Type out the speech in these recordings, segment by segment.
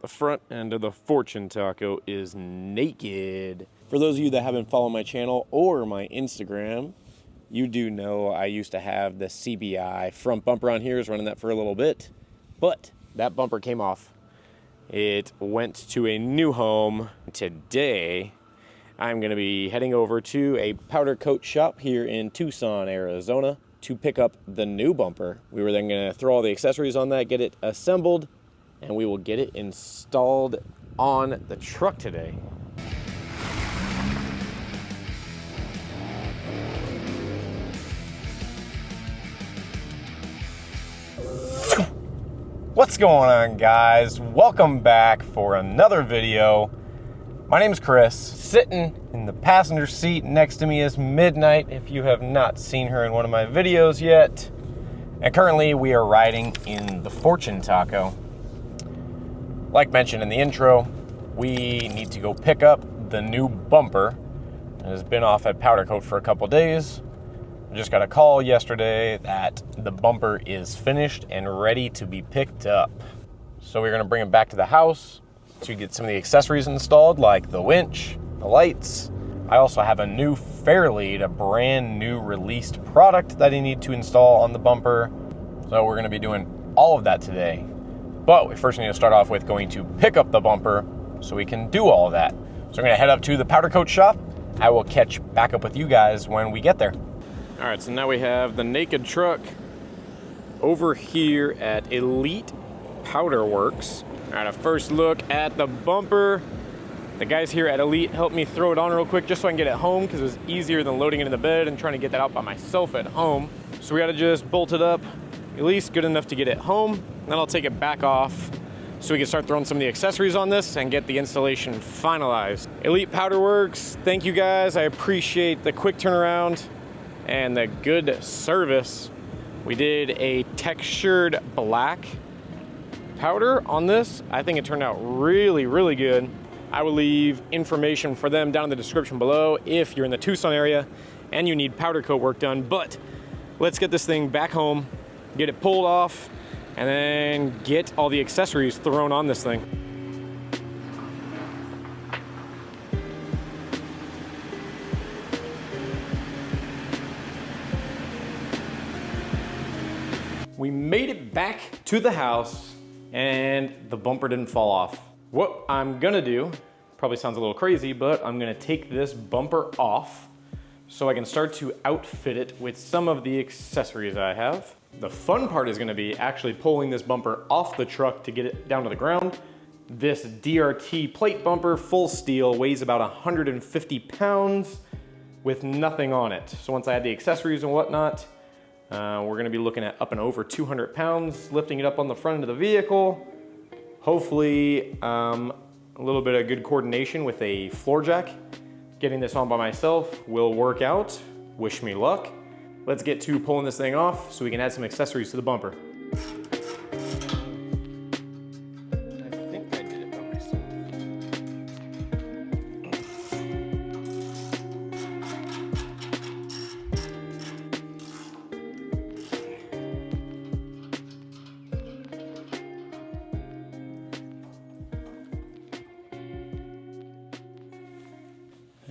The front end of the Fortune Taco is naked. For those of you that haven't followed my channel or my Instagram, you do know I used to have the CBI front bumper on here. I was running that for a little bit, but that bumper came off. It went to a new home. Today, I'm gonna be heading over to a powder coat shop here in Tucson, Arizona to pick up the new bumper. We were then gonna throw all the accessories on that, get it assembled, and we will get it installed on the truck today. What's going on, guys? Welcome back for another video. My name's Chris. Sitting in the passenger seat next to me is Midnight, if you have not seen her in one of my videos yet. And currently we are riding in the Fortune Taco. Like mentioned in the intro, we need to go pick up the new bumper. It has been off at powder coat for a couple days. I just got a call yesterday that the bumper is finished and ready to be picked up. So we're gonna bring it back to the house to get some of the accessories installed, like the winch, the lights. I also have a new fairlead, a brand new released product that I need to install on the bumper. So we're gonna be doing all of that today. But we first need to start off with going to pick up the bumper so we can do all of that. So I'm gonna head up to the powder coat shop. I will catch back up with you guys when we get there. All right, so now we have the naked truck over here at Elite Powder Works. All right, a first look at the bumper. The guys here at Elite helped me throw it on real quick just so I can get it home, because it was easier than loading it in the bed and trying to get that out by myself at home. So we gotta just bolt it up, at least good enough to get it home. Then I'll take it back off so we can start throwing some of the accessories on this and get the installation finalized. Elite Powder Works, thank you guys. I appreciate the quick turnaround and the good service. We did a textured black powder on this. I think it turned out really, really good. I will leave information for them down in the description below if you're in the Tucson area and you need powder coat work done. But let's get this thing back home, get it pulled off, and then get all the accessories thrown on this thing. We made it back to the house and the bumper didn't fall off. What I'm gonna do, probably sounds a little crazy, but I'm gonna take this bumper off so I can start to outfit it with some of the accessories I have. The fun part is gonna be actually pulling this bumper off the truck to get it down to the ground. This DRT plate bumper, full steel, weighs about 150 pounds with nothing on it. So once I add the accessories and whatnot, we're gonna be looking at up and over 200 pounds, lifting it up on the front end of the vehicle. Hopefully, a little bit of good coordination with a floor jack. Getting this on by myself will work out. Wish me luck. Let's get to pulling this thing off so we can add some accessories to the bumper. I think I did it by myself.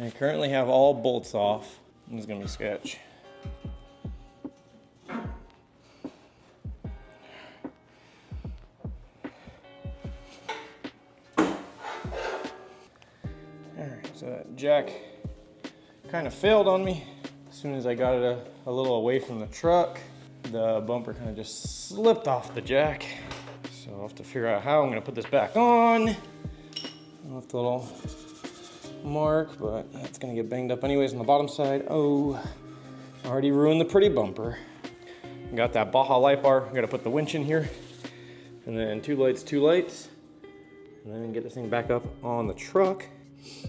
I currently have all bolts off. This is gonna be a sketch. Alright, so that jack kind of failed on me. As soon as I got it a little away from the truck, the bumper kind of just slipped off the jack. So I'll have to figure out how I'm gonna put this back on. With the little mark, but that's gonna get banged up anyways on the bottom side. Oh, already ruined the pretty bumper. Got that Baja light bar. I'm gonna put the winch in here, and then two lights, and then get this thing back up on the truck.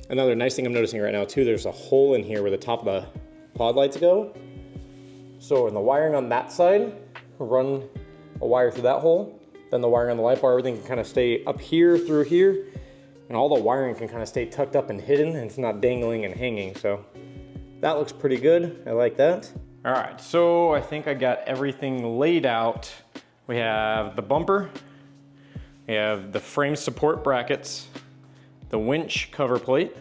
Another nice thing I'm noticing right now too, there's a hole in here where the top of the pod lights go. So in the wiring on that side, run a wire through that hole, then the wiring on the light bar, everything can kind of stay up here through here, and all the wiring can kind of stay tucked up and hidden, and it's not dangling and hanging. So that looks pretty good. I like that. All right, so I think I got everything laid out. We have the bumper, We have the frame support brackets, the winch cover plate,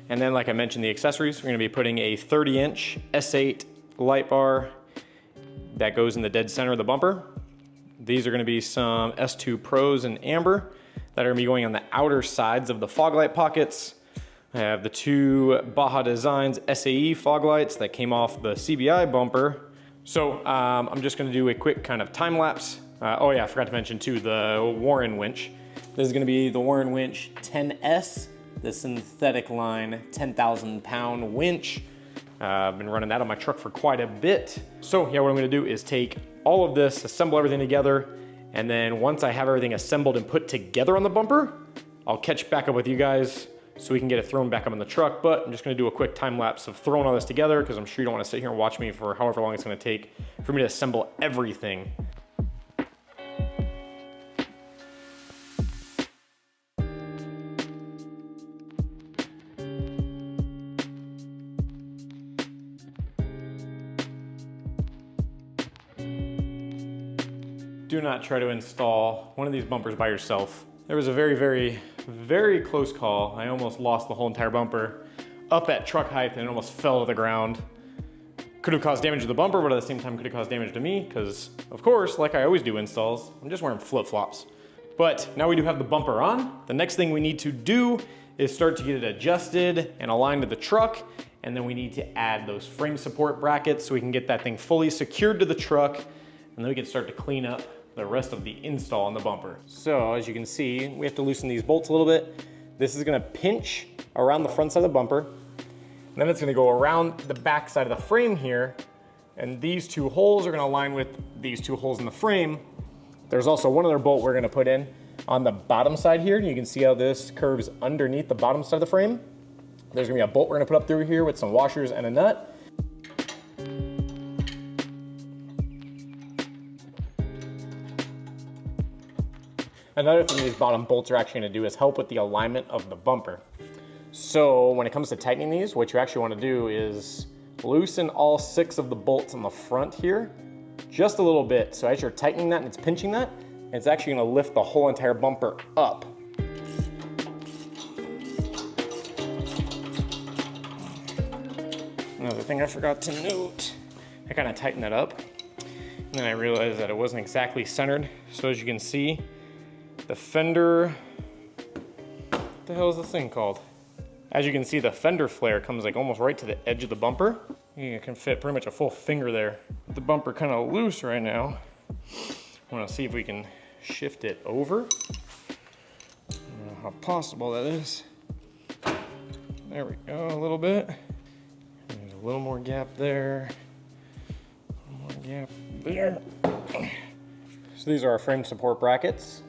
and then like I mentioned, the accessories. We're gonna be putting a 30-inch S8 light bar that goes in the dead center of the bumper. These are gonna be some S2 Pros in amber that are gonna be going on the outer sides of the fog light pockets. I have the 2 Baja Designs SAE fog lights that came off the CBI bumper. So I'm just gonna do a quick kind of time lapse. Oh yeah, I forgot to mention too, the Warren winch. This is gonna be the Warren winch 10S, the synthetic line 10,000 pound winch. I've been running that on my truck for quite a bit. So yeah, what I'm gonna do is take all of this, assemble everything together, and then once I have everything assembled and put together on the bumper, I'll catch back up with you guys so we can get it thrown back up in the truck. But I'm just gonna do a quick time lapse of throwing all this together because I'm sure you don't wanna sit here and watch me for however long it's gonna take for me to assemble everything. Do not try to install one of these bumpers by yourself. There was a very, very, very close call. I almost lost the whole entire bumper up at truck height and it almost fell to the ground. Could have caused damage to the bumper, but at the same time could have caused damage to me because, of course, like I always do installs, I'm just wearing flip-flops. But now we do have the bumper on. The next thing we need to do is start to get it adjusted and aligned to the truck. And then we need to add those frame support brackets so we can get that thing fully secured to the truck. And then we can start to clean up the rest of the install on the bumper. So as you can see, we have to loosen these bolts a little bit. This is gonna pinch around the front side of the bumper. And then it's gonna go around the back side of the frame here. And these 2 holes are gonna align with these 2 holes in the frame. There's also one other bolt we're gonna put in on the bottom side here. You can see how this curves underneath the bottom side of the frame. There's gonna be a bolt we're gonna put up through here with some washers and a nut. Another thing these bottom bolts are actually gonna do is help with the alignment of the bumper. So when it comes to tightening these, what you actually wanna do is loosen all 6 of the bolts on the front here, just a little bit. So as you're tightening that and it's pinching that, it's actually gonna lift the whole entire bumper up. Another thing I forgot to note, I kind of tightened that up, and then I realized that it wasn't exactly centered. So as you can see, the fender, what the hell is this thing called? As you can see, the fender flare comes like almost right to the edge of the bumper. You can fit pretty much a full finger there. The bumper kind of loose right now. I want to see if we can shift it over. I don't know how possible that is. There we go, a little bit. There's a little more gap there. A little more gap there. So these are our frame support brackets.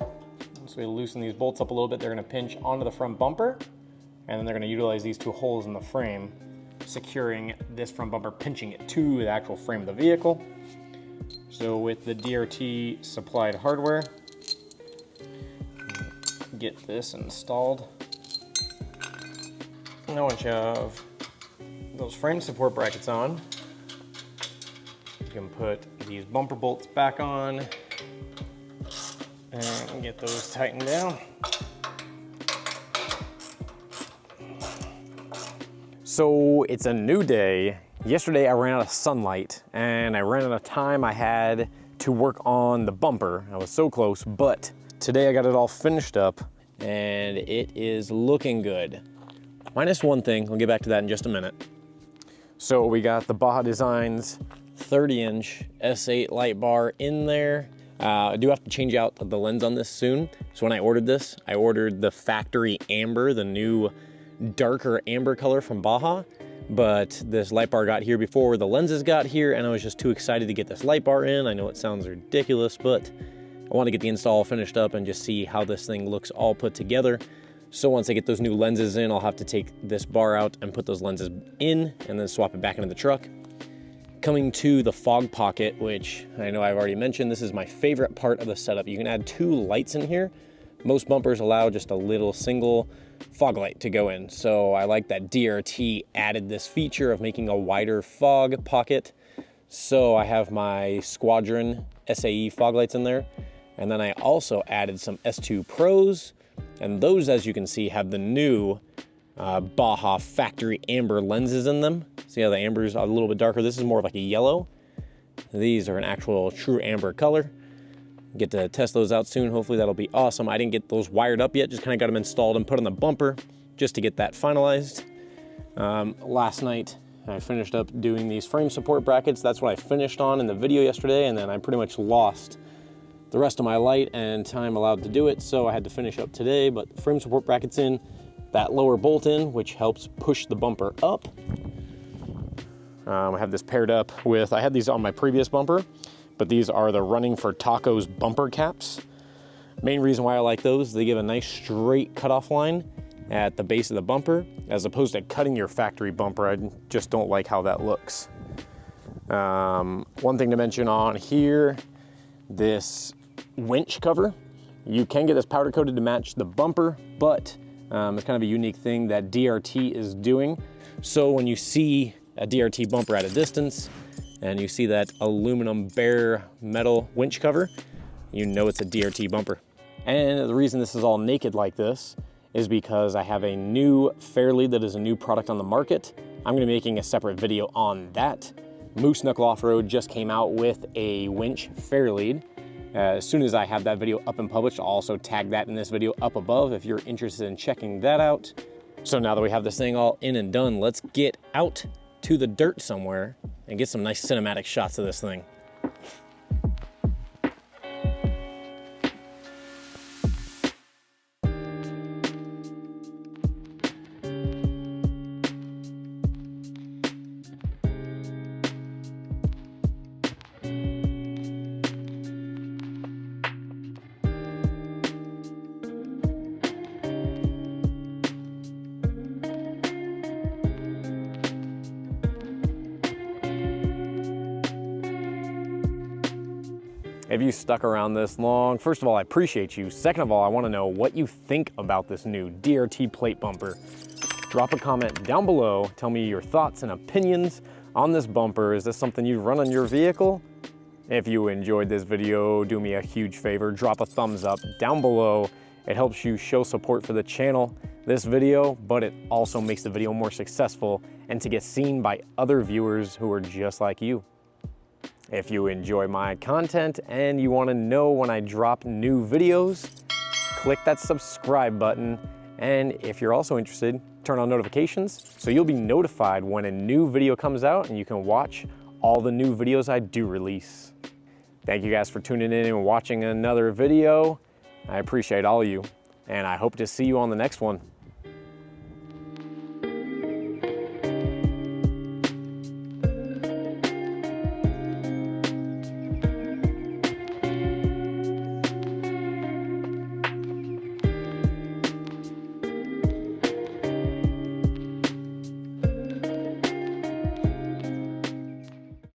So we loosen these bolts up a little bit. They're gonna pinch onto the front bumper, and then they're gonna utilize these 2 holes in the frame, securing this front bumper, pinching it to the actual frame of the vehicle. So with the DRT supplied hardware, get this installed. Now once you have those frame support brackets on, you can put these bumper bolts back on and get those tightened down. So it's a new day. Yesterday I ran out of sunlight and I ran out of time. I had to work on the bumper. I was so close, but today I got it all finished up and it is looking good. Minus one thing, I'll get back to that in just a minute. So we got the Baja Designs 30-inch S8 light bar in there. I do have to change out the lens on this soon. So when I ordered this, I ordered the factory amber, the new darker amber color from Baja. But this light bar got here before the lenses got here, and I was just too excited to get this light bar in. I know it sounds ridiculous, but I want to get the install finished up and just see how this thing looks all put together. So once I get those new lenses in, I'll have to take this bar out and put those lenses in and then swap it back into the truck. Coming to the fog pocket, which I know I've already mentioned, this is my favorite part of the setup. You can add 2 lights in here. Most bumpers allow just a little single fog light to go in. So I like that DRT added this feature of making a wider fog pocket. So I have my Squadron SAE fog lights in there. And then I also added some S2 Pros, and those, as you can see, have the new Baja factory amber lenses in them. See how the amber is a little bit darker? This is more of like a yellow. These are an actual true amber color. Get to test those out soon. Hopefully that'll be awesome. I didn't get those wired up yet, just kind of got them installed and put on the bumper just to get that finalized. Last night, I finished up doing these frame support brackets. That's what I finished on in the video yesterday, and then I pretty much lost the rest of my light and time allowed to do it, so I had to finish up today. But the frame support brackets in, that lower bolt in, which helps push the bumper up. I have this paired up with, I had these on my previous bumper, but these are the Running for Tacos bumper caps. Main reason why I like those, they give a nice straight cutoff line at the base of the bumper, as opposed to cutting your factory bumper. I just don't like how that looks. One thing to mention on here, this winch cover. You can get this powder coated to match the bumper, but it's kind of a unique thing that DRT is doing. So when you see a DRT bumper at a distance and you see that aluminum bare metal winch cover, you know it's a DRT bumper. And the reason this is all naked like this is because I have a new fair lead that is a new product on the market. I'm gonna be making a separate video on that. Moose Knuckle Off-Road just came out with a winch fair lead. As soon as I have that video up and published, I'll also tag that in this video up above if you're interested in checking that out. So now that we have this thing all in and done, let's get out to the dirt somewhere and get some nice cinematic shots of this thing. If you stuck around this long, first of all, I appreciate you. Second of all, I want to know what you think about this new DRT plate bumper. Drop a comment down below. Tell me your thoughts and opinions on this bumper. Is this something you'd run on your vehicle? If you enjoyed this video, do me a huge favor. Drop a thumbs up down below. It helps you show support for the channel, this video, but it also makes the video more successful and to get seen by other viewers who are just like you. If you enjoy my content and you want to know when I drop new videos, click that subscribe button. And if you're also interested, turn on notifications so you'll be notified when a new video comes out and you can watch all the new videos I do release. Thank you guys for tuning in and watching another video. I appreciate all of you, and I hope to see you on the next one.